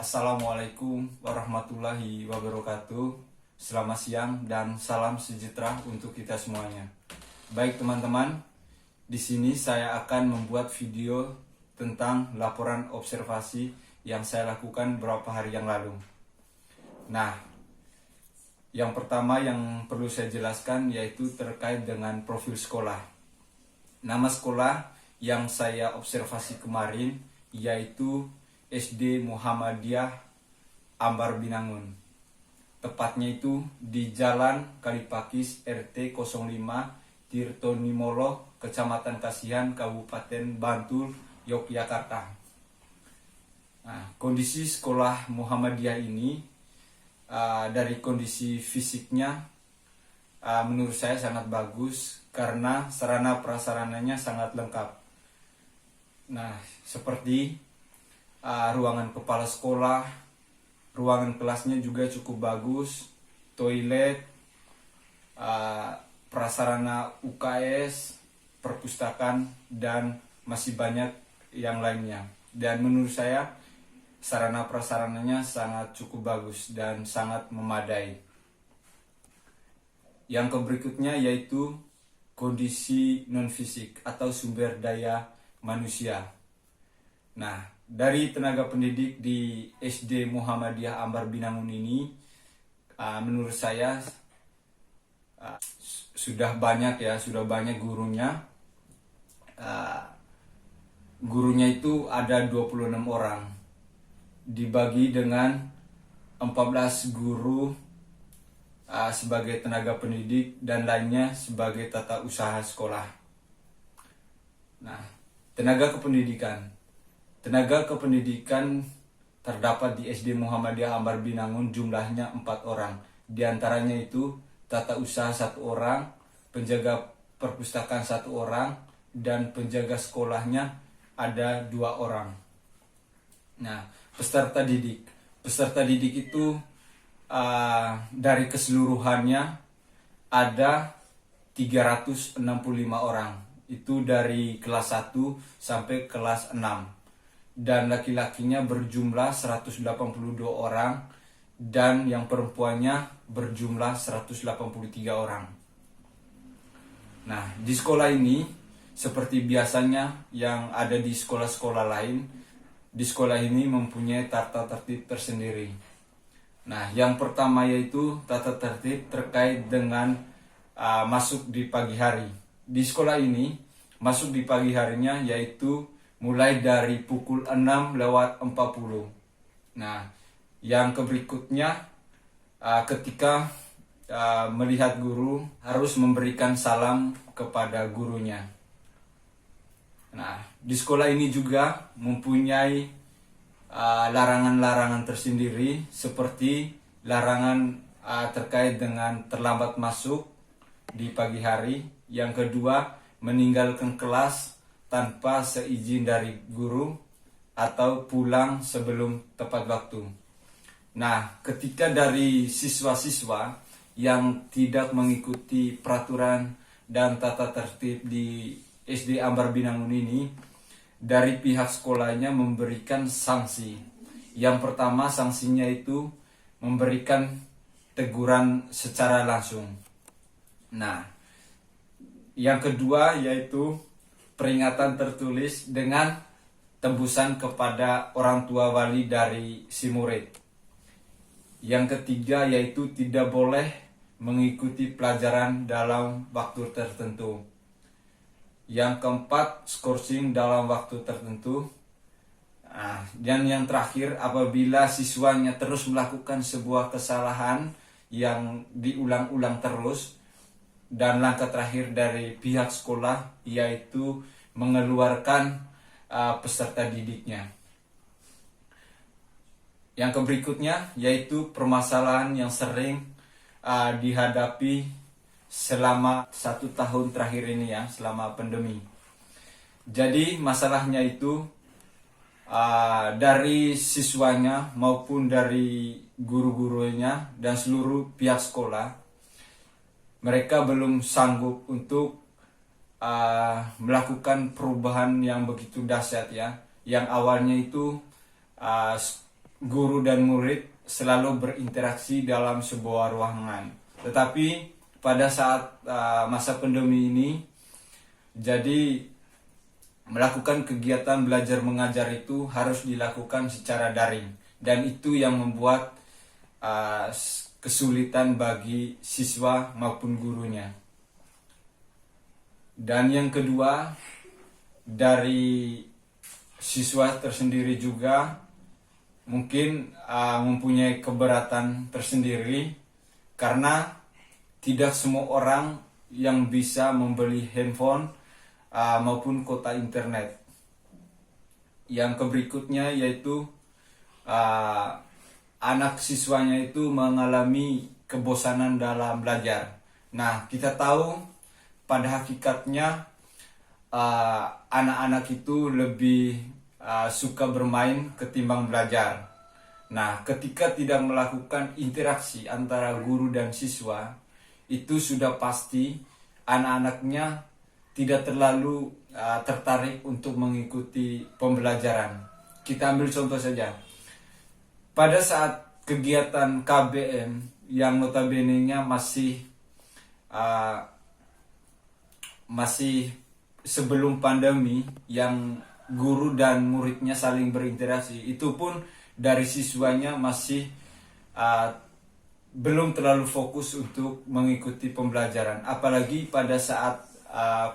Assalamualaikum warahmatullahi wabarakatuh. Selamat siang dan salam sejahtera untuk kita semuanya. Baik teman-teman, di sini saya akan membuat video tentang laporan observasi yang saya lakukan beberapa hari yang lalu. Nah, yang pertama yang perlu saya jelaskan yaitu terkait dengan profil sekolah. Nama sekolah yang saya observasi kemarin yaitu SD Muhammadiyah Ambar Binangun. Tepatnya itu di Jalan Kalipakis RT 05 Tirtonimolo, Kecamatan Kasihan, Kabupaten Bantul, Yogyakarta. Nah, kondisi sekolah Muhammadiyah ini dari kondisi fisiknya menurut saya sangat bagus karena sarana prasarananya sangat lengkap. Nah, seperti ruangan kepala sekolah, ruangan kelasnya juga cukup bagus, toilet, prasarana UKS, perpustakaan, dan masih banyak yang lainnya. Dan menurut saya sarana prasarananya sangat cukup bagus dan sangat memadai. Yang berikutnya yaitu kondisi non-fisik atau sumber daya manusia. Nah, dari tenaga pendidik di SD Muhammadiyah Ambar Binangun ini, menurut saya sudah banyak gurunya. Gurunya itu ada 26 orang, dibagi dengan 14 guru sebagai tenaga pendidik dan lainnya sebagai tata usaha sekolah. Nah, tenaga kependidikan terdapat di SD Muhammadiyah Ambar Binangun jumlahnya 4 orang. Di antaranya itu tata usaha 1 orang, penjaga perpustakaan 1 orang, dan penjaga sekolahnya ada 2 orang. Nah, peserta didik itu dari keseluruhannya ada 365 orang. Itu dari kelas 1 sampai kelas 6. Dan laki-lakinya berjumlah 182 orang dan yang perempuannya berjumlah 183 orang. Nah, di sekolah ini seperti biasanya yang ada di sekolah-sekolah lain, di sekolah ini mempunyai tata tertib tersendiri. Nah, yang pertama yaitu tata tertib terkait dengan masuk di pagi hari. Di sekolah ini masuk di pagi harinya yaitu mulai dari pukul 6:40. Nah, yang berikutnya ketika melihat guru harus memberikan salam kepada gurunya. Nah, di sekolah ini juga mempunyai larangan-larangan tersendiri seperti larangan terkait dengan terlambat masuk di pagi hari. Yang kedua, meninggalkan kelas tanpa seizin dari guru atau pulang sebelum tepat waktu. Nah, ketika dari siswa-siswa yang tidak mengikuti peraturan dan tata tertib di SD Ambar Binangun ini, dari pihak sekolahnya memberikan sanksi. Yang pertama, sanksinya itu memberikan teguran secara langsung. Nah, yang kedua yaitu peringatan tertulis dengan tembusan kepada orang tua wali dari si murid. Yang ketiga yaitu tidak boleh mengikuti pelajaran dalam waktu tertentu. Yang keempat, skorsing dalam waktu tertentu. Dan yang terakhir, apabila siswanya terus melakukan sebuah kesalahan yang diulang-ulang terus, dan langkah terakhir dari pihak sekolah yaitu mengeluarkan peserta didiknya. Yang berikutnya yaitu permasalahan yang sering dihadapi selama 1 tahun terakhir ini ya, selama pandemi. Jadi masalahnya itu dari siswanya maupun dari guru-gurunya dan seluruh pihak sekolah, mereka belum sanggup untuk melakukan perubahan yang begitu dahsyat ya. Yang awalnya itu guru dan murid selalu berinteraksi dalam sebuah ruangan. Tetapi pada saat masa pandemi ini, jadi melakukan kegiatan belajar mengajar itu harus dilakukan secara daring, dan itu yang membuat kesulitan bagi siswa maupun gurunya. Dan yang kedua, dari siswa tersendiri juga mungkin mempunyai keberatan tersendiri karena tidak semua orang yang bisa membeli handphone maupun kuota internet. Yang berikutnya yaitu anak siswanya itu mengalami kebosanan dalam belajar. Nah, kita tahu pada hakikatnya anak-anak itu lebih suka bermain ketimbang belajar. Nah, ketika tidak melakukan interaksi antara guru dan siswa, itu sudah pasti anak-anaknya tidak terlalu tertarik untuk mengikuti pembelajaran. Kita ambil contoh saja. Pada saat kegiatan KBM yang notabene-nya masih sebelum pandemi, yang guru dan muridnya saling berinteraksi, itu pun dari siswanya masih belum terlalu fokus untuk mengikuti pembelajaran. Apalagi pada saat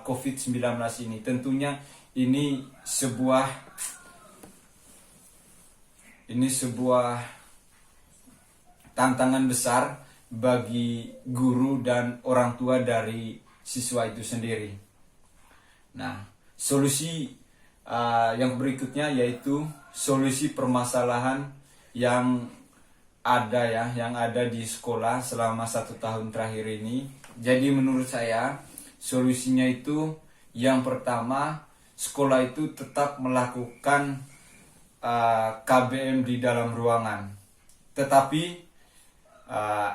COVID-19 ini, tentunya ini sebuah tantangan besar bagi guru dan orang tua dari siswa itu sendiri. Nah, solusi yang berikutnya yaitu solusi permasalahan yang ada di sekolah selama 1 tahun terakhir ini. Jadi menurut saya solusinya itu, yang pertama, sekolah itu tetap melakukan KBM di dalam ruangan. Tetapi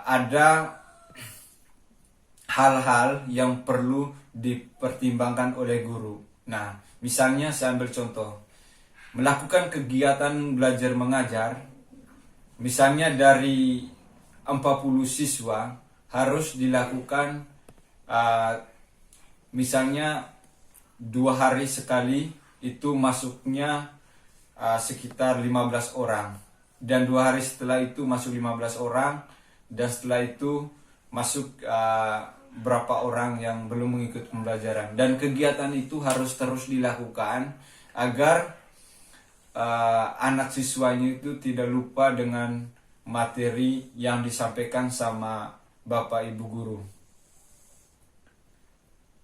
ada hal-hal yang perlu dipertimbangkan oleh guru. Nah, misalnya saya ambil contoh, melakukan kegiatan belajar mengajar, misalnya dari 40 siswa harus dilakukan misalnya 2 hari sekali, itu masuknya sekitar 15 orang. Dan 2 hari setelah itu masuk 15 orang. Dan setelah itu masuk berapa orang yang belum mengikuti pembelajaran. Dan kegiatan itu harus terus dilakukan agar anak siswanya itu tidak lupa dengan materi yang disampaikan sama Bapak Ibu guru.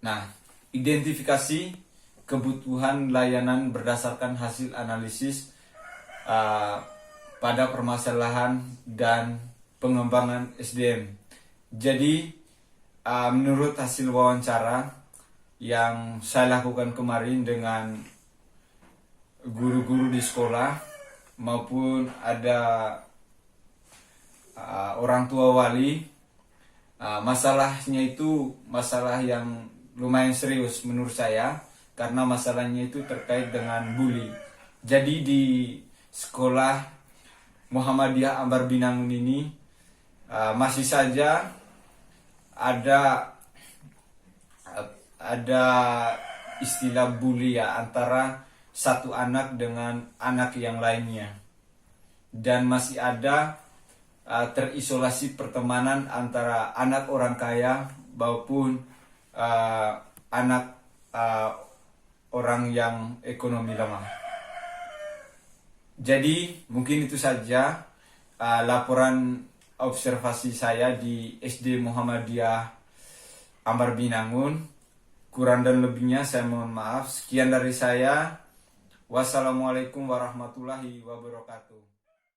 Nah, identifikasi kebutuhan layanan berdasarkan hasil analisis pada permasalahan dan pengembangan SDM. Jadi, menurut hasil wawancara yang saya lakukan kemarin dengan guru-guru di sekolah maupun ada orang tua wali, masalahnya itu masalah yang lumayan serius menurut saya, karena masalahnya itu terkait dengan bully. Jadi di sekolah Muhammadiyah Ambar Binangun ini masih saja ada istilah bully ya, antara satu anak dengan anak yang lainnya, dan masih ada terisolasi pertemanan antara anak orang kaya maupun anak orang yang ekonomi lemah. Jadi mungkin itu saja laporan observasi saya di SD Muhammadiyah Ambar Binangun. Kurang dan lebihnya saya mohon maaf. Sekian dari saya. Wassalamualaikum warahmatullahi wabarakatuh.